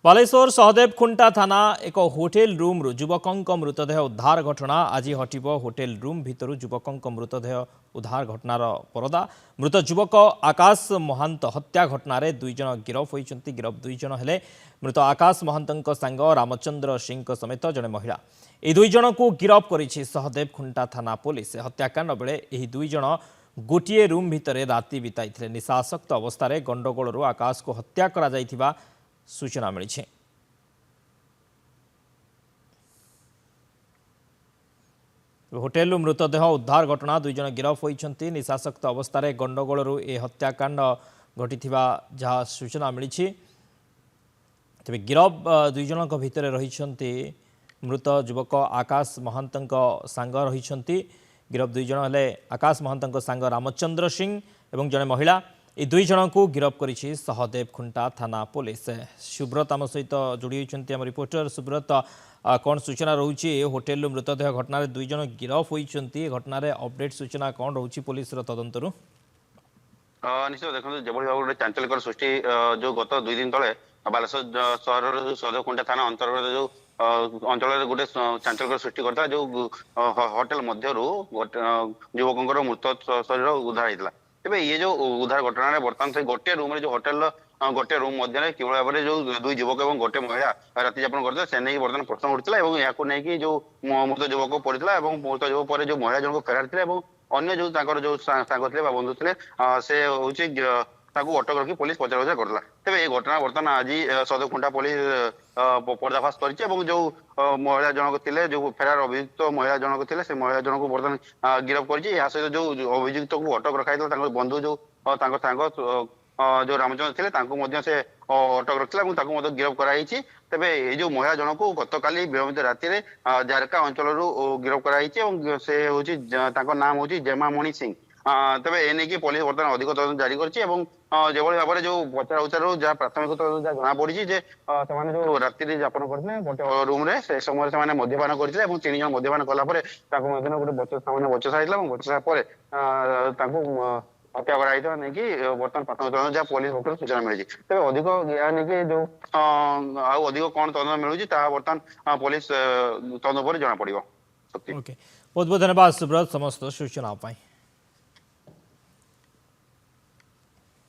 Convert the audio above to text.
बालेश्वर सहदेव खुंटा थाना एक hotel room युवकों मृतदेह उद्धार घटना आज हटिब होटेल रूम भितर युवकों मृतदेह उद्धार घटनार परदा मृत युवक आकाश महांत हत्या घटन दुई जन गिरफ होती गिरफ दुई जन हेले मृत आकाश महांत सांग रामचंद्र सिंह समेत जड़े महिला यह दुई जन को गिरफ करिछि सहदेव खुंटा थाना पुलिस हत्याकांड बेले यह दुई जन गोटे रूम भितर राति बिताई निशासक्त अवस्था गंडगोल आकाश को हत्या करा जायथिबा सूचना मिली। होटेल मृतदेह उद्धार घटना दुई जन गिरफ होती निशासक्त अवस्था गंडगोल ए हत्याकांड घटी जहाँ सूचना मिली। तेज गिरफ दुई जन भितर रही मृत युवक आकाश महांत सांग रही गिरफ दुई जन हेले आकाश महांत सांग रामचंद्र सिंह एवं जड़े महिला ये दुई जन को गिरफ करिछि सहदेव खुंटा थाना पुलिस। सुब्रत आम सहित जोड़ी होती आम रिपोर्टर सुब्रत कौन सूचना रोचे होटेल मृतदेह घटन दुई जन गिरफ होती घटन अपडेट सूचना कौन रोचे पुलिस तदंतर निश्चित देखो जो भाव चांचल्यकर सृष्टि जो गत दुई दिन तले बालेश्वर सहर सहदेव खुंटा थाना अंतर्गत जो अंचल गोटे चांचल्यकर सृष्टि करता जो होटेल मध्य युवकों मृत शरीर उद्धार होता तेज ये जो उद्धार घटना बर्तमान से गोटे रूम जो होटेल गोटे रूम मध्य किभली भाव में जो दुई युवक और गोटे महिला राति यापन करते से नहीं बर्तमान प्रश्न उठता है जो मृत युवक पड़ता है मृत युवक पर जो महिला जनक फेरार थे अन्य जो जो सांग थे बंधु थे से हूँ अटक रखी पुलिस पचरा करता तेज ये घटना बर्तमान आज सहदेव खुंटा पुलिस पर्दाफाश कर जो महिला जनक थे जो फेरार अभियुक्त महिला जनक थे से महिला जनक बर्तमान गिरफ कर सहित जो अभियुक्त को अटक रखाई बंधु जो सांग जो रामचंद्र थे से अटक रखा गिरफ कराई तेज ये जो महिला जनक को गतकाली विलंबित राति जारका अंचल गिरफ कराई से हूँ नाम हूँ जेमामणि सिंह तेज एने पुलिस बर्तमान अधिक तदंत जारी कर जो भाव में जो पचरा उचार जहाँ प्राथमिक तदंत जना पड़ी जो राति यापन करते गोटे रूम से समय से मद्यपान करते तीन जन मद्यपान कलापर गोटे बचसा होता बचसा हत्या कराई नहीं बर्तमान प्राथमिक तदंत जहाँ पुलिस पक्ष सूचना मिली तेज अधिक नहीं जो अधिक कौन तदंत मिलूँ बर्तमान पुलिस तदंत पर जना पड़ो। बहुत बहुत धन्यवाद सुब्रत समस्त सूचना।